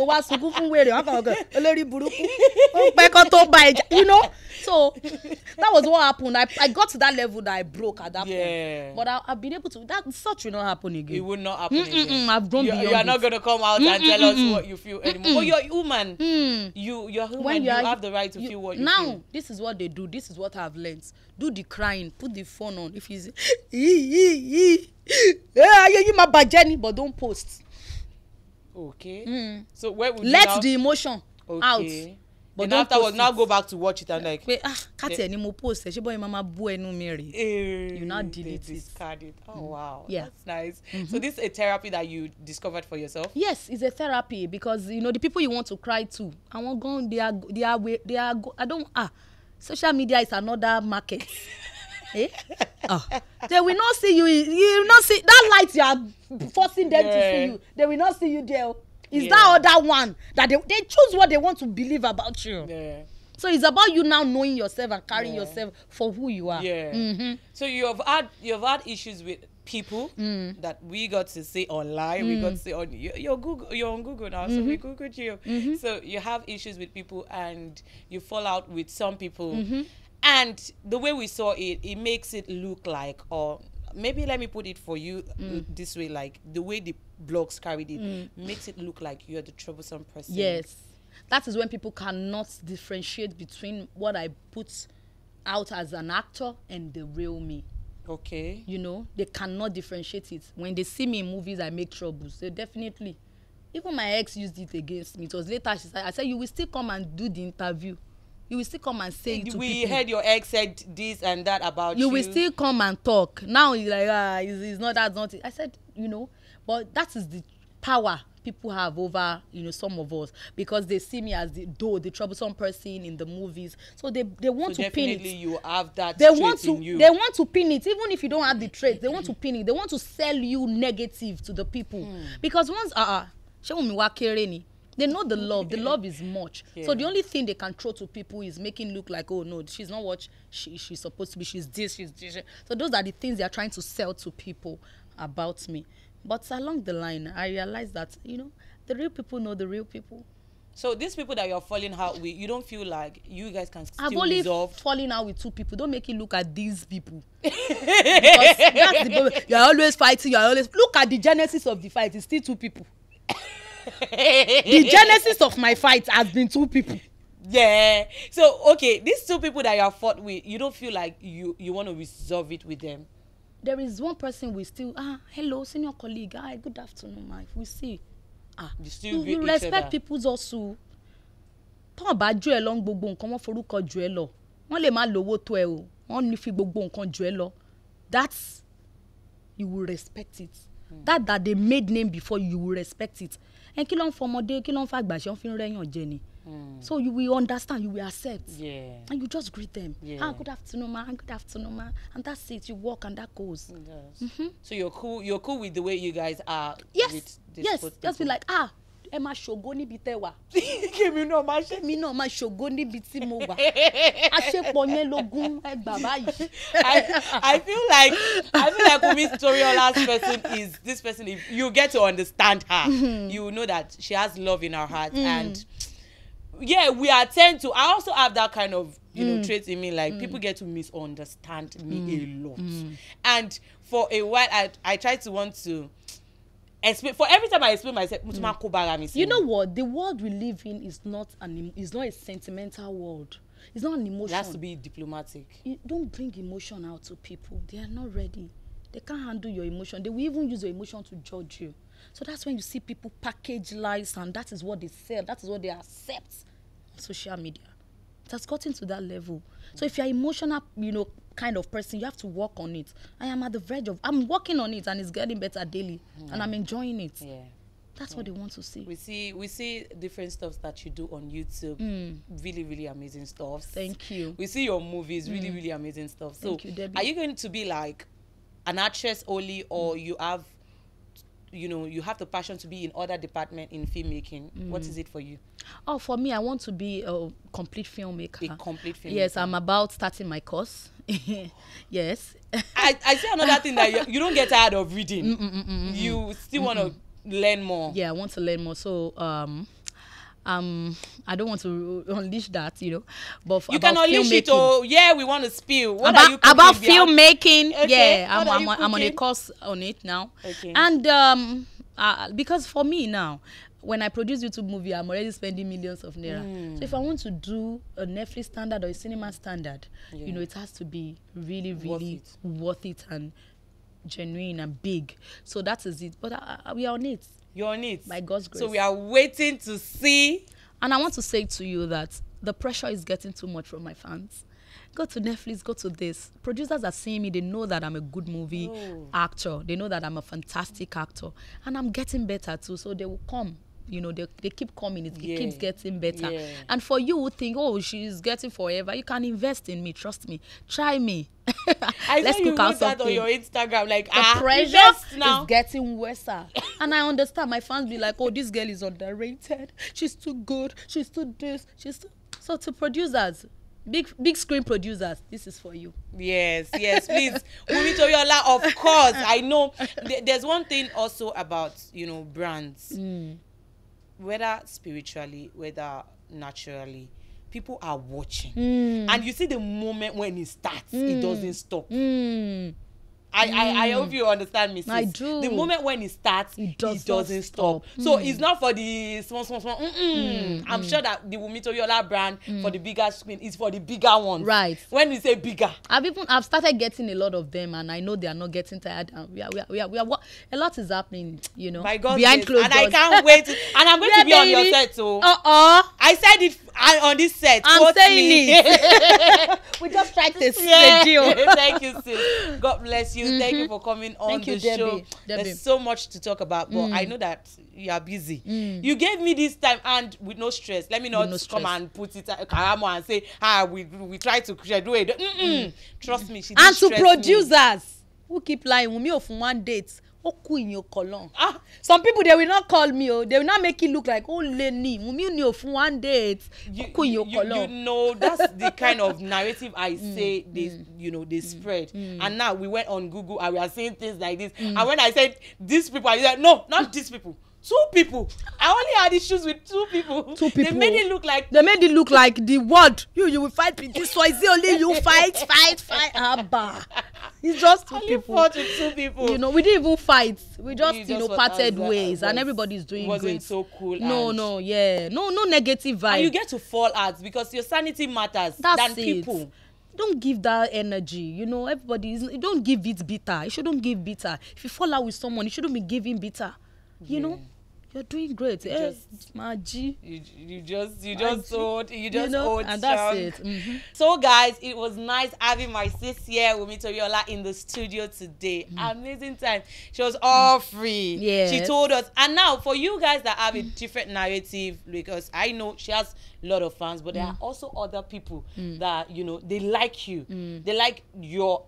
you know. So that was what happened. I got to that level that I broke at that point. But I've been able to. That such will not happen again. It will not happen again. I've grown beyond. You are not gonna come out and tell us what you feel anymore. But you're human. You're human. When you have the right to feel what you feel. Now, this is what they do. This is what I've learned. Do the crying. Put the phone on. If he's but don't post. Okay. So where would let the emotion out. But then afterwards, now go back to watch it and like. Wait, can't anymore post. She boy mama boy no Mary. You now delete it. Discard it. Oh wow. Yeah. That's nice. So this is a therapy that you discovered for yourself? Yes, it's a therapy because you know the people you want to cry to. I want gone. They are. I don't. Social media is another market. They will not see you. You will not see that light you are forcing them to see you. They will not see you there. Is that other one that they choose what they want to believe about you? Yeah. So it's about you now knowing yourself and carrying yourself for who you are. Yeah. So you've had issues with people that we got to see online. We got to see on you're on Google now, so we Googled you. So you have issues with people and you fall out with some people. And the way we saw it, it makes it look like, or maybe let me put it for you this way, like the way the blogs carried it makes it look like you're the troublesome person. Yes. That is when people cannot differentiate between what I put out as an actor and the real me. Okay. You know, they cannot differentiate it. When they see me in movies, I make troubles. So definitely. Even my ex used it against me. It was later she said, I said, you will still come and do the interview. You will still come and say it to people. We heard your ex said this and that about you. You will still come and talk. Now he's like, it's not that, not it. I said, you know, but that is the power people have over, some of us, because they see me as the troublesome person in the movies. So they want to pin it. Definitely you have that They trait want to in you. they want to pin it, even if you don't have the trait. They want to pin it. They want to sell you negative to the people, because once they know the love. The love is much. Yeah. So the only thing they can throw to people is making look like, oh no, she's not what she's supposed to be. She's this, she's this. So those are the things they are trying to sell to people about me. But along the line, I realized that, the real people know the real people. So these people that you're falling out with, you don't feel like you guys can still I've only resolve? falling out with 2 people. Don't make it look at these people. Because that's the problem. You're always fighting. Look at the genesis of the fight. It's still 2 people. The genesis of my fight has been 2 people. Yeah. So, okay, these 2 people that you have fought with, you don't feel like you want to resolve it with them? There is one person we still, hello, senior colleague. Hi, good afternoon, Mike. We see. You respect people's also. Tó bá jù ẹ́ lọ gbogbo nǹkan wọ́n forúkọ jù ẹ́ lọ. Wọ́n lè má lówó tó ẹ o. Wọ́n ní fi gbogbo nǹkan jù ẹ́ lọ. That's, you will respect it. That they made name before, you will respect it. And kí ló ń fọmọdé, kí ló ń fàgbà ṣe ń fi rẹ́yàn jẹ ni. So you will understand, you will accept. Yeah. And you just greet them. Yeah. Good afternoon, ma. Good afternoon, ma. And that's it. You walk and that goes. So you're cool with the way you guys are. Yes. With this Just be like, ẹ máa ṣògo níbi tẹ́ wà. Kémi náà máa ṣògo níbi tí mo wà. Àṣepọ̀ yẹn lógún ẹgbà báyìí. I feel like Wunmi Toriola's person is this person. If you get to understand her, you know that she has love in her heart, and yeah, we attend to. I also have that kind of trait in me. Like people get to misunderstand me a lot, and for a while I try to want to explain. For every time I explain myself, you know what? The world we live in is not a sentimental world. It's not an emotion. It has to be diplomatic. You don't bring emotion out to people. They are not ready. They can't handle your emotion. They will even use your emotion to judge you. So that's when you see people package lies, and that is what they sell. That is what they accept on social media. It has gotten to that level. So if you're emotional, kind of person, you have to work on it. I am at the verge of, I'm working on it, and it's getting better daily, and I'm enjoying it. Yeah. That's what they want to see. We see different stuff that you do on YouTube. Really, really amazing stuff. Thank you. We see your movies, really, really amazing stuff. So thank you, Debbie. Are you going to be like an actress only, or you have the passion to be in other department in filmmaking? What is it for you? Oh, for me, I want to be a complete filmmaker. A complete filmmaker. Yes, I'm about starting my course. Yes. I see another thing that you don't get tired of reading. You still want to learn more. Yeah, I want to learn more. So I don't want to unleash that, but you can unleash it. Oh, yeah, we want to spill. What are you cooking about filmmaking? Okay. Yeah, I'm on a course on it now. Okay. And because for me now, when I produce YouTube movie, I'm already spending millions of naira. So if I want to do a Netflix standard or a cinema standard, it has to be really, really worth it and genuine and big. So that is it. But we are on it. You're on it. By God's grace. So we are waiting to see. And I want to say to you that the pressure is getting too much from my fans. Go to Netflix, go to this. Producers are seeing me. They know that I'm a good movie actor. They know that I'm a fantastic actor. And I'm getting better too. So they will come. They keep coming. It keeps getting better. Yeah. And for you who think, she's getting forever, you can invest in me. Trust me. Try me. Let's cook out something. That on your Instagram, like the pressure is getting worse. And I understand. My fans be like, this girl is underrated. She's too good. She's too this. So to producers, big screen producers, this is for you. Yes, please. Wunmi Toriola, of course. I know. There's one thing also about brands. Whether spiritually, whether naturally, people are watching. And you see the moment when it starts, it doesn't stop. I hope you understand me, sis. I do. The moment when it starts, it doesn't stop. So it's not for the small. I'm sure that the Wunmi Toriola brand for the bigger screen is for the bigger ones. Right. When we say bigger, I've started getting a lot of them, and I know they are not getting tired. And we are a lot is happening, My God, behind closed doors. And I can't wait. And I'm going to be on your set, so I said it on this set. I'm saying it. We just tried to see the deal. Thank you, sis. God bless you. Thank you for coming on the show. Debbie. There's so much to talk about, but I know that you are busy. You gave me this time and with no stress. Let me not come and put it karamo and say, we try to do it. Trust me, she didn't and to stress producers who keep lying, Wunmi of one date. Some people, they will not call me. They will not make it look like Lenny. Wunmi of one date. You know, that's the kind of narrative I say they spread. And now we went on Google and we are saying things like this. And when I said these people, I said no, not these people. 2 people. I only had issues with 2 people. 2 people. They made it look like the word. You will fight with this one. Is it only you fight? Abba. It's just 2 people. Fought with 2 people. You know, we didn't even fight. We just parted ways, and everybody's doing great. Wasn't so cool. No, negative vibe. And you get to fall out because your sanity matters than people. Don't give that energy. You know, don't give it bitter. You shouldn't give bitter. If you fall out with someone, you shouldn't be giving bitter. You know. You're doing great. You just hold and that's it. So guys, it was nice having my sis here, Wunmi Toriola, in the studio today. Amazing time. She was all free. Yes. She told us. And now for you guys that have a different narrative, because I know she has a lot of fans, but there are also other people that, you know, they like you. They like your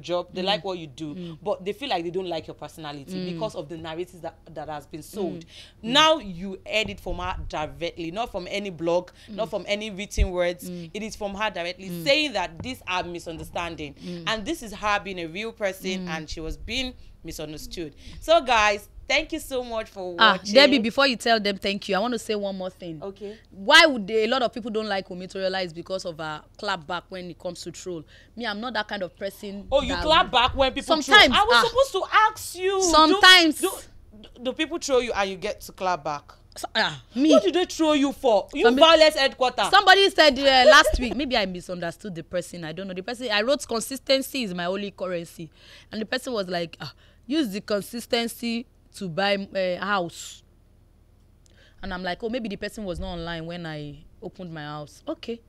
job, they like what you do, but they feel like they don't like your personality because of the narratives that has been sold. Now you heard it from her directly, not from any blog, not from any written words. It is from her directly saying that these are misunderstanding, and this is her being a real person, and she was being misunderstood. So guys, thank you so much for watching. Debbie, before you tell them thank you, I want to say one more thing. Okay. Why would a lot of people don't like Wunmi Toriola is because of her clap back when it comes to troll. Me, I'm not that kind of person. Oh, you clap back when people sometimes troll. I was supposed to ask you. Sometimes. Do people troll you and you get to clap back? Me. What did they troll you for? You violence headquarters. Somebody said last week, maybe I misunderstood the person. I don't know. The person, I wrote consistency is my only currency. And the person was like, use the consistency to buy a house. And I'm like, oh, maybe the person was not online when I opened my house. Okay.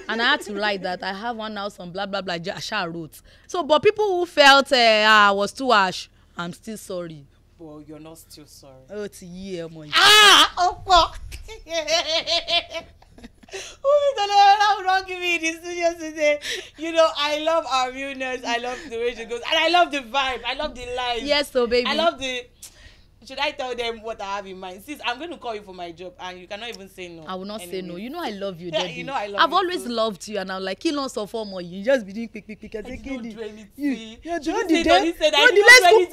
And I had to write that I have one house on blah blah blah. Asha wrote. So, but people who felt I was too harsh, I'm still sorry. Well, you're not still sorry. Oh, it's a year, my. Oh fuck. Who don't give me this studio today? You know, I love our realness. I love the way she goes, and I love the vibe. I love the life. Yes, so baby. I love the. Should I tell them what I have in mind? Sis, I'm going to call you for my job, and you cannot even say no. I will not say no. You know I love you, Debbie. You know I love you. I've always loved you, and I'm like, kill us for more. You just be doing quick. I didn't do anything. You're doing the anything.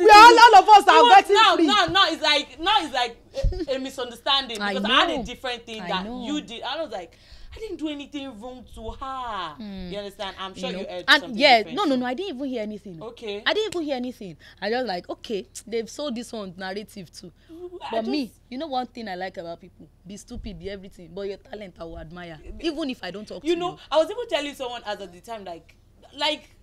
all of us are getting free. No, it's like a misunderstanding because I had a different thing that you did. I was like, I didn't do anything wrong to her. You understand? I'm sure you heard something different. No. I didn't even hear anything. Okay. I didn't even hear anything. I just like, okay, they've sold this one narrative too. But me, you know one thing I like about people? Be stupid, be everything. But your talent I will admire. Even if I don't talk to you. You know, I was even telling someone as at the time, like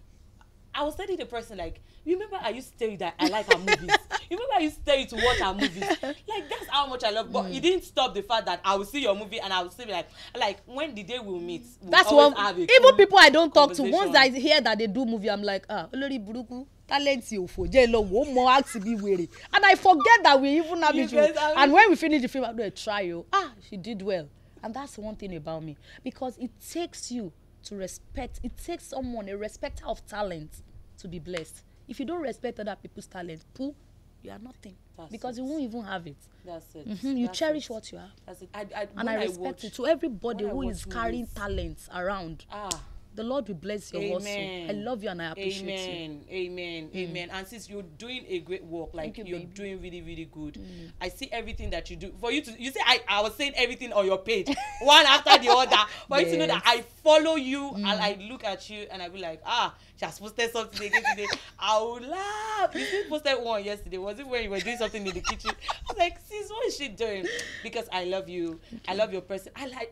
I was telling the person, like, remember I used to tell you that I like her movies. Remember I used to tell you to watch her movies. Like, that's how much I love. But it didn't stop the fact that I will see your movie and I will still be like when the day we'll meet. That's what even people I don't talk to. Once I hear that they do movie, I'm like, Olori Buruku, talent you for one more act to be weary. And I forget that we even have it. And when we finish the film, I do a trial. She did well. And that's one thing about me. Because it takes you to respect. It takes someone, a respecter of talent, to be blessed. If you don't respect other people's talent, you are nothing. Because you won't even have it. That's it. You cherish what you have. That's it. And I respect it to everybody who is carrying talents around. The Lord will bless your hustle. I love you and I appreciate you. Amen. And since you're doing a great work, like you're doing really, really good. I see everything that you do. For you to, you see, I was saying everything on your page, one after the other. For you to know that I follow you and I look at you and I be like, she has posted something again today. I will laugh. You still posted one yesterday. Was it when you were doing something in the kitchen? I was like, sis, what is she doing? Because I love you. I love your person. I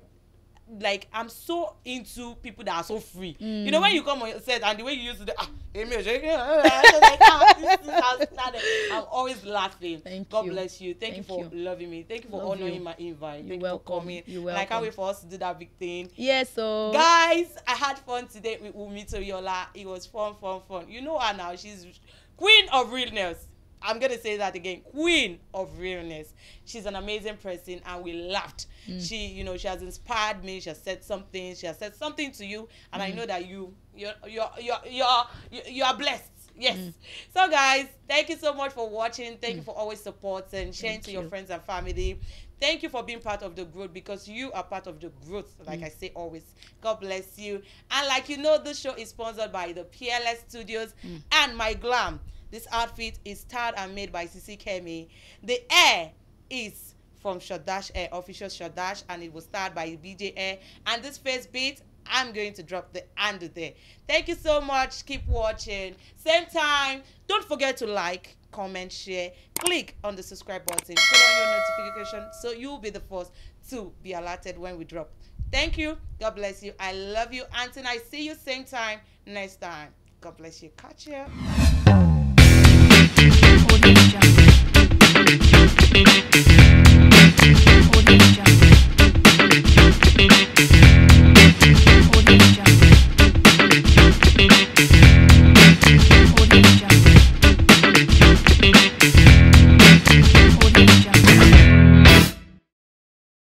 like I'm so into people that are so free. You know, when you come on your set and the way you used to do, this is how I'm always laughing. God bless you. Thank you for loving me. Thank you for honoring my invite. Thank you for coming. You're welcome. And I can't wait for us to do that big thing. Yes, so guys, I had fun today with Wunmi Toriola. It was fun. You know her now. She's queen of realness. I'm gonna say that again, queen of realness. She's an amazing person, and we laughed. She has inspired me. She has said something. She has said something to you, and I know that you are blessed. Yes. So guys, thank you so much for watching. Thank you for always supporting, sharing to your friends and family. Thank you for being part of the growth, because you are part of the growth, like I say always. God bless you. And like this show is sponsored by the PLS Studios and My Glam. This outfit is styled and made by Sisi Kemi. The air is from Shodash Air, official Shodash, and it was styled by BJ Air. And this face beat, I'm going to drop the handle there. Thank you so much. Keep watching. Same time, don't forget to like, comment, share, click on the subscribe button, put on your notification so you'll be the first to be alerted when we drop. Thank you. God bless you. I love you. Until I see you same time next time. God bless you. Catch you.